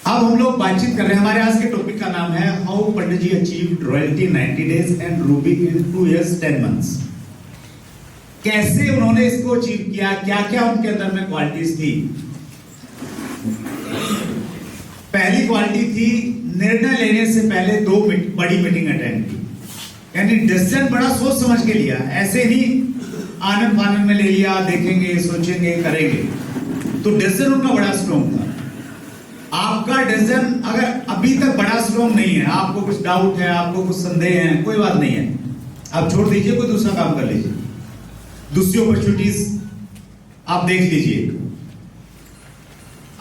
अब हम लोग बातचीत कर रहे हैं। हमारे आज के टॉपिक का नाम है how Pandit ji achieved royalty 90 days and ruby in 2 years 10 months। कैसे उन्होंने इसको अचीव किया, क्या क्या उनके अंदर में क्वालिटीज थी। पहली क्वालिटी थी निर्णय लेने से पहले 2 बड़ी मीटिंग अटेंड की, यानी डिसीजन बड़ा सोच समझ के लिया, ऐसे नहीं आनंद फानंद में ले लिया, देखेंगे सोचेंगे करेंगे। तो डिसीजन उनका बड़ा स्ट्रॉन्ग था। आपका डिसीजन अगर अभी तक बड़ा स्ट्रॉन्ग नहीं है, आपको कुछ डाउट है, आपको कुछ संदेह है, कोई बात नहीं है, आप छोड़ दीजिए, कोई दूसरा काम कर लीजिए, दूसरी अपॉर्चुनिटीज आप देख लीजिए।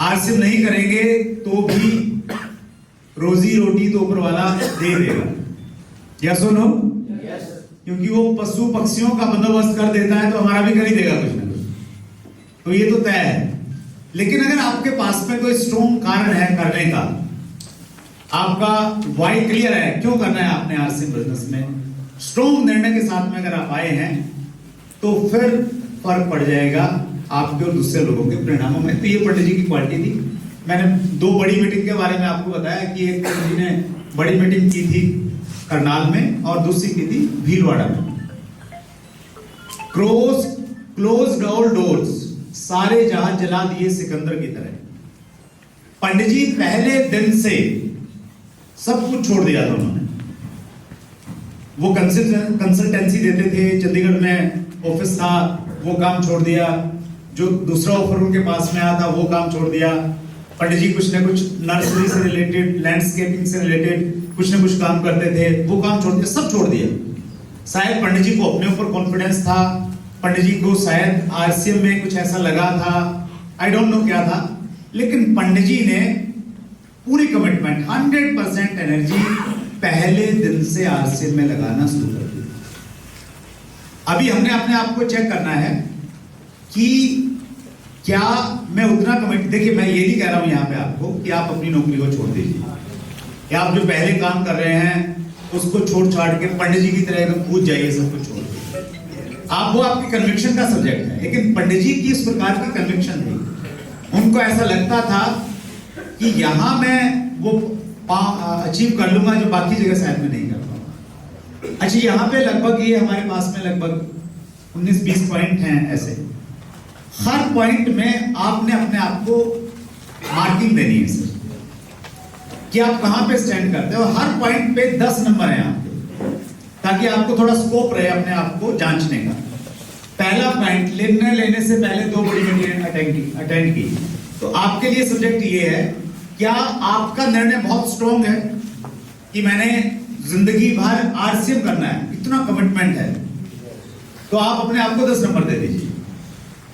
आरसीएम नहीं करेंगे तो भी रोजी रोटी तो ऊपर वाला दे देगा, यस और नो? क्योंकि वो पशु पक्षियों का बंदोबस्त कर देता है तो हमारा भी कर ही देगा कुछ ना कुछ, तो ये तो तय है। लेकिन अगर आपके पास में कोई स्ट्रॉन्ग कारण है करने का, आपका वाई क्लियर है, क्यों करना है आपने आरसीएम बिजनेस में, स्ट्रॉन्ग निर्णय के साथ में अगर आप आए हैं तो फिर फर्क पड़ जाएगा आपके और दूसरे लोगों के परिणामों में। तो ये पंडित जी की क्वालिटी थी। मैंने 2 बड़ी मीटिंग के बारे में आपको बताया कि एक पंडित जी ने बड़ी मीटिंग की थी करनाल में और दूसरी की थी भीलवाड़ा में। क्लोज ऑल डोर्स, सारे जहाज जला दिए सिकंदर की तरह। पंडित जी पहले दिन से सब कुछ छोड़ दिया था उन्होंने। वो कंसल्टेंसी देते थे, चंडीगढ़ में ऑफिस था, वो काम छोड़ दिया। जो दूसरा ऑफर उनके पास में आया था वो काम छोड़ दिया। पंडित जी कुछ न कुछ नर्सरी से रिलेटेड, लैंडस्केपिंग से रिलेटेड कुछ न कुछ काम करते थे, वो काम छोड़ दिया, सब छोड़ दिया। शायद पंडित जी को अपने ऊपर कॉन्फिडेंस था, पंडित जी को शायद आरसीएम में कुछ ऐसा लगा था, आई डोंट नो क्या था, लेकिन पंडित जी ने पूरी कमिटमेंट 100% एनर्जी पहले दिन से आरसीएम में लगाना शुरू कर दिया। अभी हमने अपने आप को चेक करना है कि क्या मैं उतना कमिट, देखिए मैं ये नहीं कह रहा हूं यहां पे आपको कि आप अपनी नौकरी को छोड़ दीजिए, या आप जो पहले काम कर रहे हैं उसको छोड़ छाड़ के पंडित जी की तरह एकदम कूद जाइए, सब कुछ छोड़ दीजिए। आप वो आपकी कन्विक्शन का सब्जेक्ट है, लेकिन पंडित जी की इस प्रकार की कन्विक्शन थी। उनको ऐसा लगता था कि यहां मैं वो अचीव कर लूंगा जो बाकी जगह शायद मैं नहीं कर पाऊंगा। अच्छा, यहाँ पे लगभग ये हमारे पास में लगभग 19-20 पॉइंट हैं ऐसे। हर पॉइंट में आपने अपने आप को मार्किंग देनी है सर, कि आप कहां पे स्टैंड करते हो। हर पॉइंट पे 10 नंबर है आपके, ताकि आपको थोड़ा स्कोप रहे अपने आप को जांचने का। पहला पॉइंट, निर्णय लेने से पहले 2 बड़ी मीटिंग अटेंड की। तो आपके लिए सब्जेक्ट ये है, क्या आपका निर्णय बहुत स्ट्रॉन्ग है कि मैंने जिंदगी भर आरसीएम करना है, इतना कमिटमेंट है, तो आप अपने आप को 10 नंबर दे दीजिए।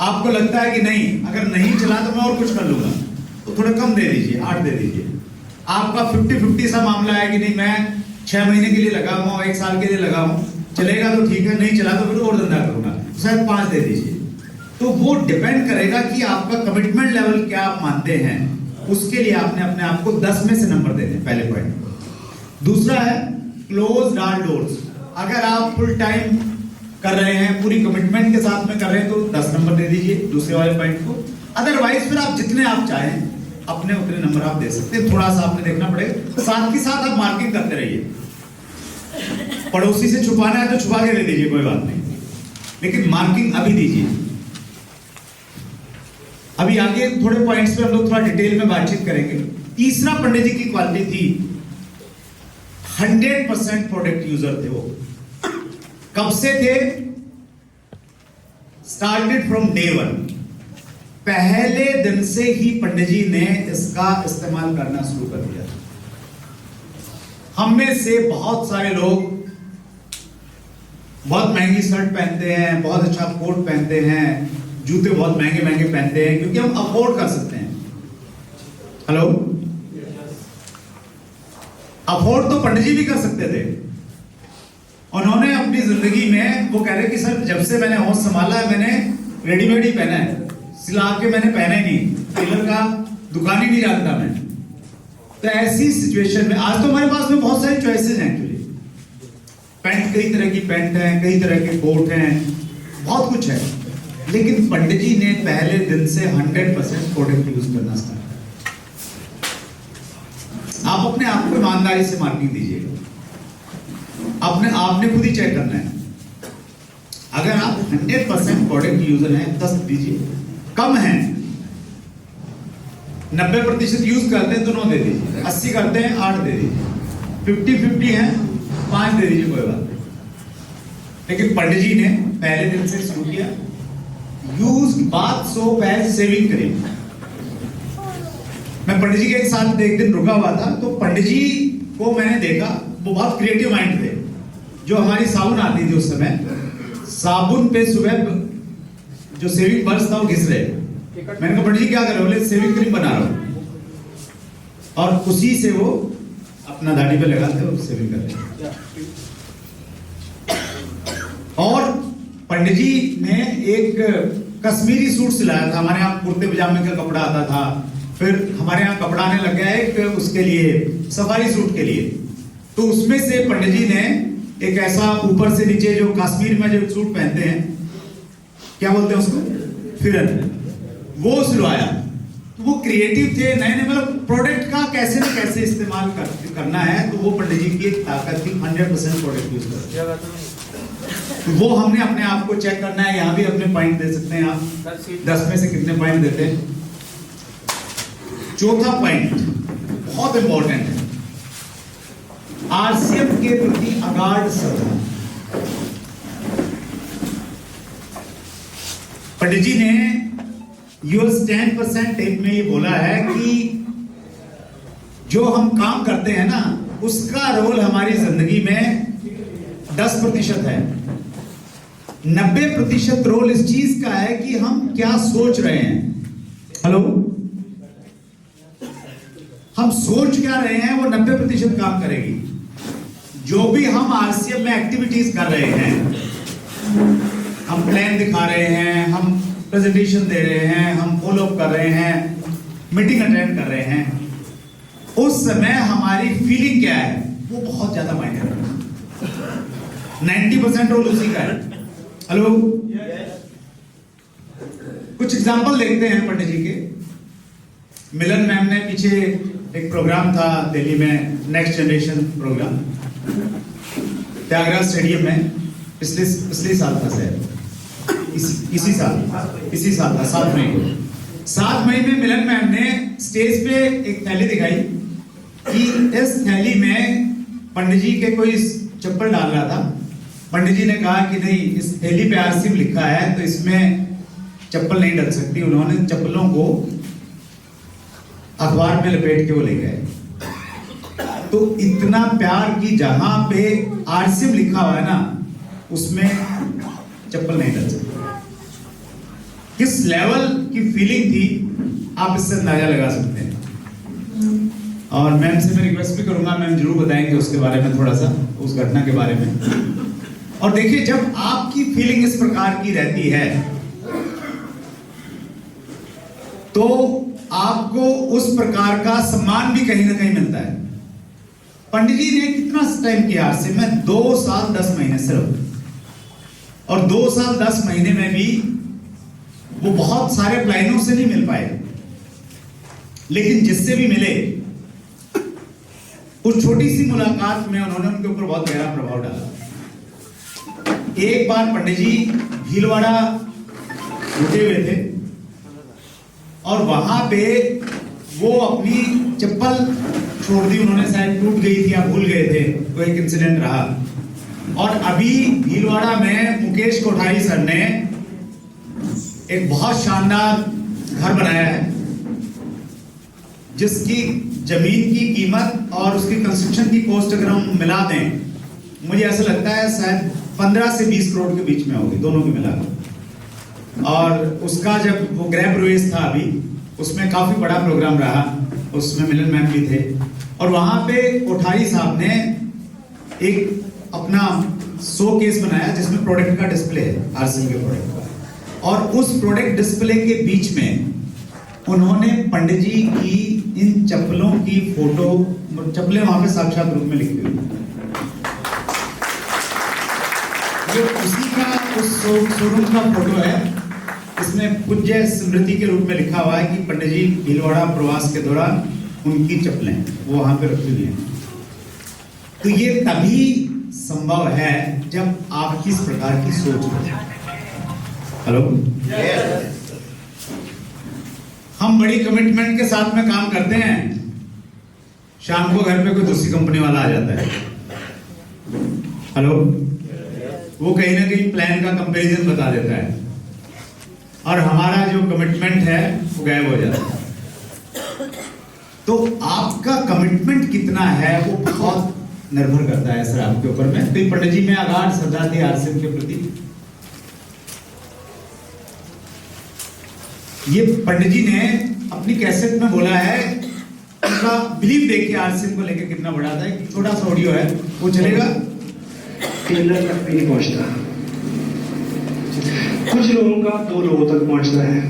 आपको लगता है कि नहीं, अगर नहीं चला तो मैं और कुछ कर लूंगा, तो थोड़ा कम दे दीजिए, 8 दे दीजिए। आपका 50-50 सा मामला है कि नहीं, मैं 6 महीने के लिए लगा हुआ, 1 साल के लिए लगा हूं, चलेगा तो ठीक है, नहीं चला तो फिर और धंधा करूंगा, शायद 5 दे दीजिए। तो वो डिपेंड करेगा कि आपका कमिटमेंट लेवल क्या आप मानते हैं, उसके लिए आपने अपने आप को 10 में से नंबर दे दें, पहले पॉइंट। दूसरा है क्लोज ऑल डोर्स। अगर आप फुल टाइम कर रहे हैं, पूरी कमिटमेंट के साथ में कर रहे हैं, तो 10 नंबर दे दीजिए दूसरे वाले पॉइंट को। अदरवाइज फिर आप जितने आप चाहें अपने उतने नंबर आप दे सकते हैं। थोड़ा सा आपने देखना पड़ेगा, साथ के साथ आप मार्किंग करते रहिए। पड़ोसी से छुपाना है तो छुपा के दे दीजिए, कोई बात नहीं, लेकिन मार्किंग अभी दीजिए। अभी आगे थोड़े पॉइंट्स पे हम लोग थोड़ा डिटेल में बातचीत करेंगे। तीसरा पंडित जी की क्वालिटी थी 100% प्रोडक्ट यूजर थे वो। कब से थे? स्टार्टेड फ्रॉम डे 1, पहले दिन से ही पंडित जी ने इसका इस्तेमाल करना शुरू कर दिया। हम में से बहुत सारे लोग बहुत महंगी शर्ट पहनते हैं, बहुत अच्छा कोट पहनते हैं, जूते बहुत महंगे महंगे पहनते हैं, क्योंकि हम अफोर्ड कर सकते हैं। हेलो, अफोर्ड तो पंडित जी भी कर सकते थे। उन्होंने अपनी जिंदगी में वो कह रहे कि सर जब से मैंने होश संभाला है मैंने रेडीमेड ही पहना है, सिला के मैंने पहना ही नहीं, टेलर का दुकान ही नहीं जानता मैं। तो ऐसी सिचुएशन में आज तो हमारे पास में बहुत सारी चॉइसेस हैं एक्चुअली। पैंट, कई तरह की पैंट है, कई तरह के कोट हैं, बहुत कुछ है। लेकिन पंडित जी ने पहले दिन से 100% प्रोडक्ट यूज करना स्टार्ट किया। आप अपने आप को ईमानदारी से मार्किंग दीजिएगा। आपने खुद ही चेक करना है। अगर आप 100% प्रोडक्ट यूजर हैं 10 दीजिए, कम है 90% यूज करते हैं तो 9 दे दीजिए, 80 करते हैं 8 दे दीजिए, 50-50 है 5 दे दीजिए, कोई बात नहीं। लेकिन पंडित जी ने पहले दिन से शुरू किया, use bath soap as shaving cream. मैं पंडित जी के एक साथ एक दिन रुका हुआ था, तो पंडित जी को मैंने देखा, वो बहुत क्रिएटिव माइंड थे। जो हमारी साबुन आती थी उस समय, साबुन पे सुबह जो सेविंग बर्स था वो घिस रहे। मैंने कहा पंडित जी क्या कर रहे हो? बोले सेविंग क्रीम बना रहा हूं, और उसी से वो अपना दाढ़ी पे लगाते और सेविंग करते। और पंडित जी ने एक कश्मीरी सूट सिलाया था। हमारे यहाँ कुर्ते पजामे का कपड़ा आता था, फिर हमारे यहाँ कपड़ा आने लग गया एक उसके लिए, सफारी सूट के लिए। तो उसमें से पंडित जी ने एक ऐसा ऊपर से नीचे जो कश्मीर में जो सूट पहनते हैं, क्या बोलते हैं उसको, फिरन, वो सिलवाया। तो वो क्रिएटिव थे, नए नए, मतलब प्रोडक्ट का कैसे न कैसे इस्तेमाल करना है। तो वो पंडित जी की एक ताकत थी, 100% प्रोडक्ट यूज करते। वो हमने अपने आप को चेक करना है। यहाँ भी अपने पॉइंट दे सकते हैं आप, 10 में से कितने पॉइंट देते हैं। चौथा पॉइंट बहुत इंपॉर्टेंट है, आरसीएम के प्रति अगाध श्रद्धा। पंडित जी ने यूएस 10% टेप में ये बोला है कि जो हम काम करते हैं ना, उसका रोल हमारी जिंदगी में 10% है। 90% रोल इस चीज का है कि हम क्या सोच रहे हैं। हेलो, हम सोच क्या रहे हैं, वो 90% काम करेगी। जो भी हम आरसीएम में एक्टिविटीज कर रहे हैं, हम प्लान दिखा रहे हैं, हम प्रेजेंटेशन दे रहे हैं, हम फॉलो अप कर रहे हैं, मीटिंग अटेंड कर रहे हैं, उस समय हमारी फीलिंग क्या है वो बहुत ज्यादा मायने रखता है। 90% रोल उसी का है। हेलो, कुछ एग्जांपल देखते हैं पंडित जी के। मिलन मैम ने पीछे एक प्रोग्राम था दिल्ली में, next generation programme, Thyagaraj stadium में, पिछले साल था शायद, इसी साल था 7 मई को। 7 मई में मिलन मैम ने स्टेज पे एक थैली दिखाई कि इस थैली में पंडित जी के कोई चप्पल डाल रहा था। पंडित जी ने कहा कि नहीं, इस थैली पे आरसीएम लिखा है तो इसमें चप्पल नहीं डल सकती। उन्होंने चप्पलों को अखबार में लपेट के वो ले गए। तो इतना प्यार कि जहां पे आरसीएम लिखा हुआ है ना, उसमें चप्पल नहीं डल सकती। किस लेवल की फीलिंग थी आप इससे अंदाजा लगा सकते हैं। और मैम से मैं रिक्वेस्ट भी करूंगा, मैम जरूर बताएंगे उसके बारे में, थोड़ा सा उस घटना के बारे में। और देखिए, जब आपकी फीलिंग इस प्रकार की रहती है तो आपको उस प्रकार का सम्मान भी कहीं ना कहीं मिलता है। पंडित जी ने कितना टाइम किया आरसीएम में? 2 साल 10 महीने सिर्फ। और 2 साल 10 महीने में भी वो बहुत सारे प्लानों से नहीं मिल पाए, लेकिन जिससे भी मिले, उस छोटी सी मुलाकात में उन्होंने उनके ऊपर बहुत गहरा प्रभाव डाला। एक बार पंडित जी भीलवाड़ा रुके हुए थे और वहां पे वो अपनी चप्पल छोड़ दी उन्होंने, शायद टूट गई थी या भूल गए थे, तो एक इंसिडेंट रहा। और अभी भीलवाड़ा में मुकेश कोठारी सर ने एक बहुत शानदार घर बनाया है, जिसकी जमीन की कीमत और उसकी कंस्ट्रक्शन की कॉस्ट अगर हम मिला दें, मुझे ऐसा लगता है शायद 15 से 20 करोड़ के बीच में होगी, दोनों की मिलाकर। और उसका जब वो गृह प्रवेश था अभी, उसमें काफी बड़ा प्रोग्राम रहा, उसमें मिलन मैम भी थे। और वहां पे कोठारी साहब ने एक अपना शो केस बनाया जिसमें प्रोडक्ट का डिस्प्ले है, आरसीएम के प्रोडक्ट का। और उस प्रोडक्ट डिस्प्ले के बीच में उन्होंने पंडित जी की इन चप्पलों की फोटो, चप्पलें वहां पे साक्षात रूप में लिखी हुई, ये उसी का उस शोरूम का फोटो है। इसमें पूज्य स्मृति के रूप में लिखा हुआ है कि पंडित जी भीलवाड़ा प्रवास के दौरान उनकी चप्पलें वो वहां पे रखी हुई हैं। तो ये तभी संभव है जब आप किस प्रकार की सोच हो। हेलो, हम बड़ी कमिटमेंट के साथ में काम करते हैं, शाम को घर पे कोई दूसरी कंपनी वाला आ जाता है। हेलो, वो कहीं ना कहीं प्लान का कंपैरिजन बता देता है और हमारा जो कमिटमेंट है वो गायब हो जाता है। तो आपका कमिटमेंट कितना है वो बहुत निर्भर करता है सर आपके ऊपर में। तो पंडित जी में अगाध श्रद्धा थी आरसीएम के प्रति। ये पंडित जी ने अपनी कैसेट में बोला है, उनका बिलीव देखिए आरसीएम को लेकर कितना बड़ा था। एक छोटा सा ऑडियो है, वो चलेगा? टेलर तक भी नहीं पहुंचता, कुछ लोगों का 2 लोगों तक पहुंचता है,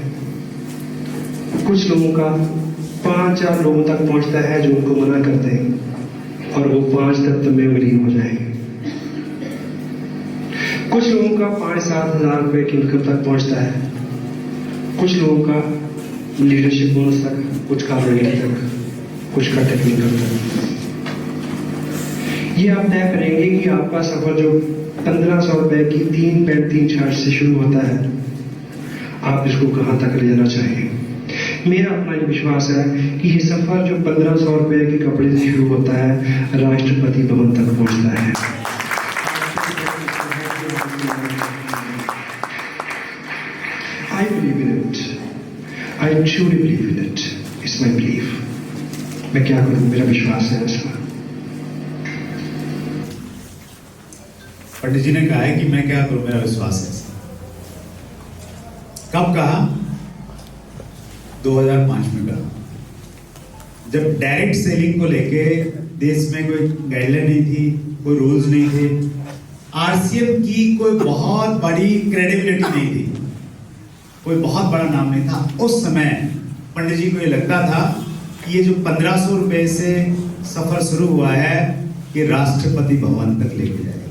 कुछ लोगों का 5-4 लोगों तक पहुंचता है जो उनको मना करते हैं और वो 5 तत्व में विलीन हो जाएंगे। कुछ लोगों का 5-7 हजार रुपए की इनकम तक पहुंचता है, कुछ लोगों का लीडरशिप बोनस तक, कुछ का रेडी तक, कुछ का टेक्निकल तक। ये आप तय करेंगे कि आपका सफर जो 1500 रुपए की 3 पैंट 3 शर्ट से शुरू होता है, आप इसको कहां तक ले जाना चाहिए। मेरा अपना ये विश्वास है कि ये सफर जो 1500 रुपए के कपड़े से शुरू होता है, राष्ट्रपति भवन तक पहुंचता है। I believe in it. I truly believe in it. It's my belief. मैं क्या करूं, मेरा विश्वास है ऐसा। पंडित जी ने कहा है कि मैं क्या करूं, मेरा विश्वास है ऐसा। कब कहा? 2005 में कहा, जब डायरेक्ट सेलिंग को लेके देश में कोई गाइडलाइन नहीं थी, कोई रूल्स नहीं थे, आरसीएम की कोई बहुत बड़ी क्रेडिबिलिटी नहीं थी, कोई बहुत बड़ा नाम नहीं था। उस समय पंडित जी को ये लगता था कि ये जो 1500 रुपए से सफर शुरू हुआ है, ये राष्ट्रपति भवन तक लेके जाएगा।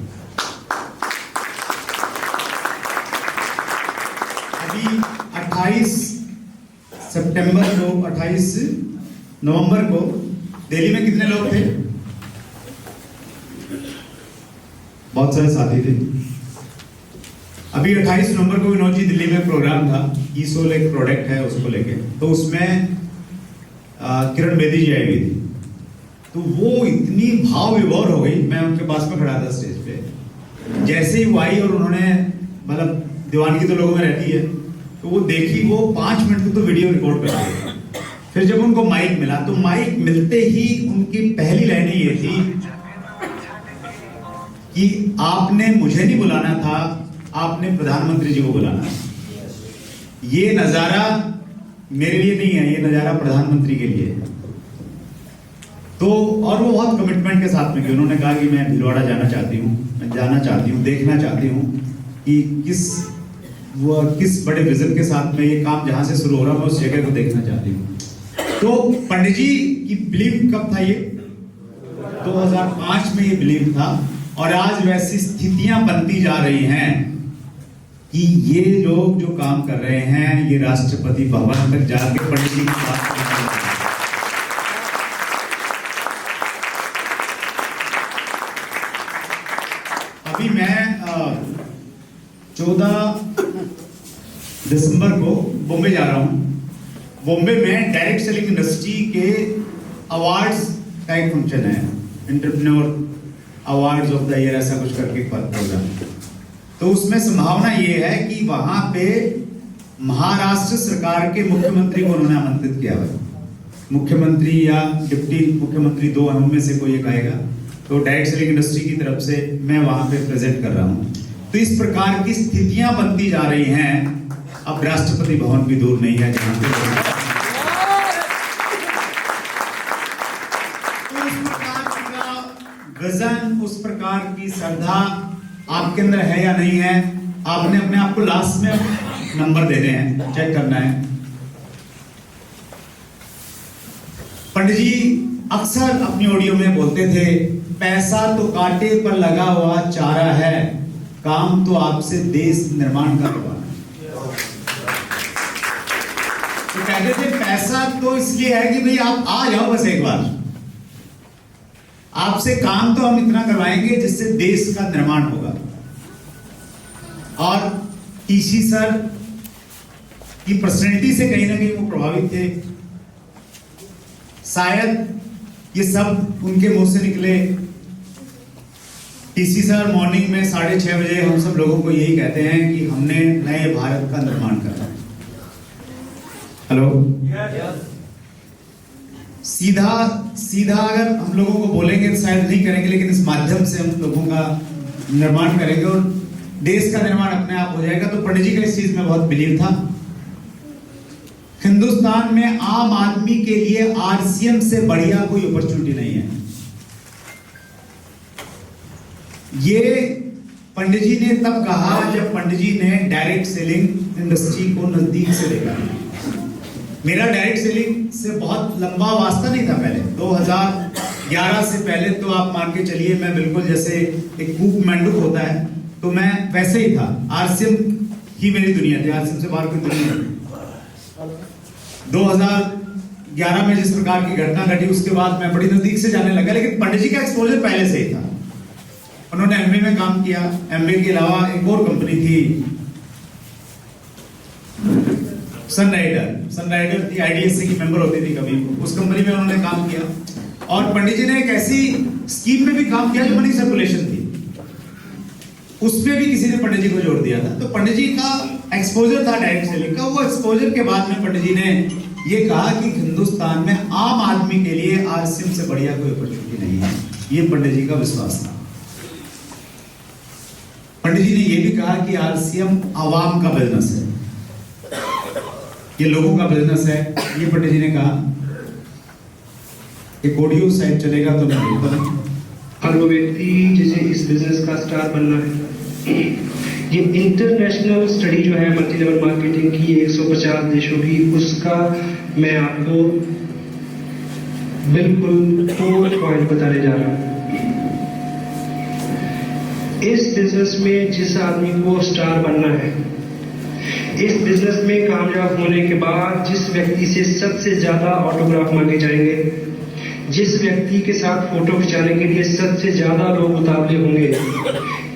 अभी 28 सितंबर को, 28 नवंबर को दिल्ली में कितने लोग थे? बहुत सारे साथी थे। अभी 28 नवंबर को विनोद जी दिल्ली में प्रोग्राम था, ईसोल एक प्रोडक्ट है उसको लेके, तो उसमें किरण बेदी जी आई हुई थी। तो वो इतनी भाव विभोर हो गई, मैं उनके पास में खड़ा था स्टेज पे। जैसे ही वो आई और उन्होंने, मतलब दीवानगी तो लोगों में रहती है, तो वो देखी, वो 5 मिनट की तो वीडियो रिकॉर्ड कर दी। फिर जब उनको माइक मिला, तो माइक मिलते ही उनकी पहली लाइनें ये थी कि आपने मुझे नहीं बुलाना था, आपने प्रधानमंत्री जी को बुलाना था। ये नजारा मेरे लिए नहीं है, ये नजारा प्रधानमंत्री के लिए है। तो और वो बहुत कमिटमेंट के साथ में, उन्होंने कहा कि मैं भीलवाड़ा जाना चाहती हूँ, मैं जाना चाहती हूँ, देखना चाहती हूँ कि किस बड़े विजन के साथ में ये काम जहां से शुरू हो रहा है, मैं उस जगह को देखना चाहती हूँ। तो पंडित जी की बिलीव कब था? ये 2005 में ये बिलीव था, और आज वैसी स्थितियां बनती जा रही हैं कि ये लोग जो काम कर रहे हैं, ये राष्ट्रपति भवन तक जाके पंडित जी की बात कर रहे हैं। अभी मैं 14 दिसंबर को बॉम्बे जा रहा हूं। बॉम्बे में डायरेक्ट सेलिंग इंडस्ट्री के अवार्ड्स का एक फंक्शन है, entrepreneur awards of the year, ऐसा कुछ करके प्रोग्राम। तो उसमें संभावना ये है कि वहां पे महाराष्ट्र सरकार के मुख्यमंत्री को उन्होंने आमंत्रित किया है। मुख्यमंत्री या डिप्टी मुख्यमंत्री, दो उनमें से कोई एक आएगा। तो डायरेक्ट सेलिंग इंडस्ट्री की तरफ से मैं वहां पे प्रेजेंट कर रहा हूं। तो इस प्रकार की स्थितियां बनती जा रही हैं। अब राष्ट्रपति भवन भी दूर नहीं है जहां पे विजन, उस प्रकार की श्रद्धा आपके अंदर है या नहीं है। आपने अपने आप को लास्ट में नंबर देने हैं, चेक करना है। पंडित जी अक्सर अपनी ऑडियो में बोलते थे, पैसा तो कांटे पर लगा हुआ चारा है, काम तो आपसे देश निर्माण का करवाना है। तो कहते थे ऐसा तो इसलिए है कि भाई आप आ जाओ बस एक बार, आपसे काम तो हम इतना करवाएंगे जिससे देश का निर्माण होगा। और टीसी सर की पर्सनैलिटी से कहीं ना कहीं वो प्रभावित थे, शायद ये सब उनके मुंह से निकले। टीसी सर मॉर्निंग में 6:30 बजे हम सब लोगों को यही कहते हैं कि हमने नए भारत का निर्माण करना है। हेलो, सीधा सीधा अगर हम लोगों को बोलेंगे तो शायद नहीं करेंगे, लेकिन इस माध्यम से हम लोगों का निर्माण करेंगे और देश का निर्माण अपने आप हो जाएगा। तो पंडित जी का इस चीज में बहुत बिलीव था। हिंदुस्तान में आम आदमी के लिए आरसीएम से बढ़िया कोई अपॉर्चुनिटी नहीं है। ये पंडित जी ने तब कहा जब पंडित जी ने डायरेक्ट सेलिंग इंडस्ट्री को नजदीक से देखा। मेरा डायरेक्ट सेलिंग से बहुत लंबा वास्ता नहीं था पहले। 2011 से पहले तो आप मान के चलिए मैं बिल्कुल जैसे एक कूक मेंढक होता है तो मैं वैसे ही था। आरसीएम ही मेरी दुनिया थी, आरसीएम से बाहर कोई दुनिया नहीं। 2011 में जिस प्रकार की घटना घटी उसके बाद मैं बड़ी नजदीक से जाने लगा, लेकिन पंडित जी का एक्सपोजर पहले से ही था। उन्होंने एमबीए में काम किया। एमबीए के अलावा एक और कंपनी थी सनराइडर थी, आईडीएससी की मेंबर होती थी कभी, उस कंपनी में उन्होंने काम किया। और पंडित जी ने एक ऐसी स्कीम में भी काम किया जो मनी सर्कुलेशन थी, उस पे भी किसी ने पंडित जी को जोड़ दिया था। तो पंडित जी का एक्सपोजर था डायरेक्ट सेलिंग का। वो एक्सपोजर के बाद में पंडित जी ने ये कहा कि हिंदुस्तान में आम आदमी के लिए आरसीएम से बढ़िया कोई अपॉर्चुनिटी नहीं है। ये पंडित जी का विश्वास था। पंडित जी ने यह भी कहा कि आरसीएम आवाम का बिजनेस है, ये लोगों का बिजनेस है। ये पंडित जी ने कहा। एक ऑडियो साइड चलेगा तो मैं बोलता हूं। हर वो व्यक्ति जिसे इस बिजनेस का स्टार बनना है, ये इंटरनेशनल स्टडी जो है मल्टी लेवल मार्केटिंग की 150 देशों की, उसका मैं आपको बिल्कुल 4 पॉइंट बताने जा रहा हूं। इस बिजनेस में जिस आदमी को स्टार बनना है, इस बिजनेस में कामयाब होने के बाद जिस व्यक्ति से सबसे ज्यादा ऑटोग्राफ मांगे जाएंगे, जिस व्यक्ति के साथ फोटो खिंचाने के लिए सबसे ज्यादा लोग उतावले होंगे,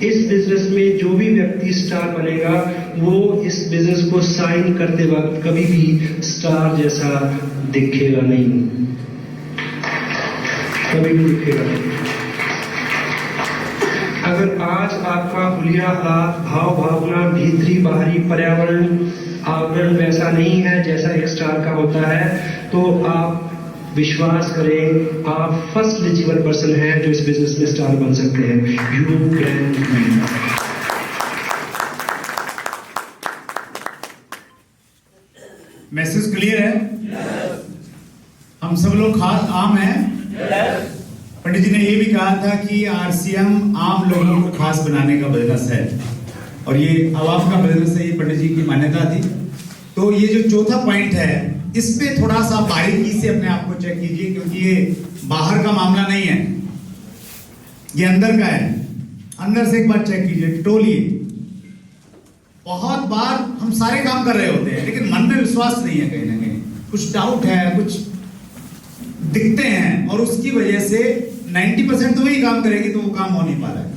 इस बिजनेस में जो भी व्यक्ति स्टार बनेगा वो इस बिजनेस को साइन करते वक्त कभी भी स्टार जैसा दिखेगा नहीं, कभी भी दिखेगा नहीं। अगर आज आपका हुलिया हाथ, भाव भावना, भीतरी बाहरी पर्यावरण आवरण वैसा नहीं है जैसा एक स्टार का होता है, तो आप विश्वास करें, आप फर्स्ट एलिजिबल पर्सन हैं जो इस बिजनेस में स्टार बन सकते हैं। You can be. Message clear है? हम सब लोग खास आम हैं। पंडित जी ने यह भी कहा था कि आरसीएम आम लोगों को खास बनाने का बिजनेस है और ये आवाम का बिजनेस है। ये पंडित जी की मान्यता थी। तो ये जो चौथा पॉइंट है, इस पे थोड़ा सा बारीकी से अपने आप को चेक कीजिए, क्योंकि ये बाहर का मामला नहीं है, ये अंदर का है। अंदर से एक बार चेक कीजिए, टोलिए। बहुत बार हम सारे काम कर रहे होते हैं लेकिन मन में विश्वास नहीं है, कहीं ना कहीं कुछ डाउट है, कुछ दिखते हैं और उसकी वजह से 90% तो वही काम करेगी तो वो काम हो नहीं पा रहा है।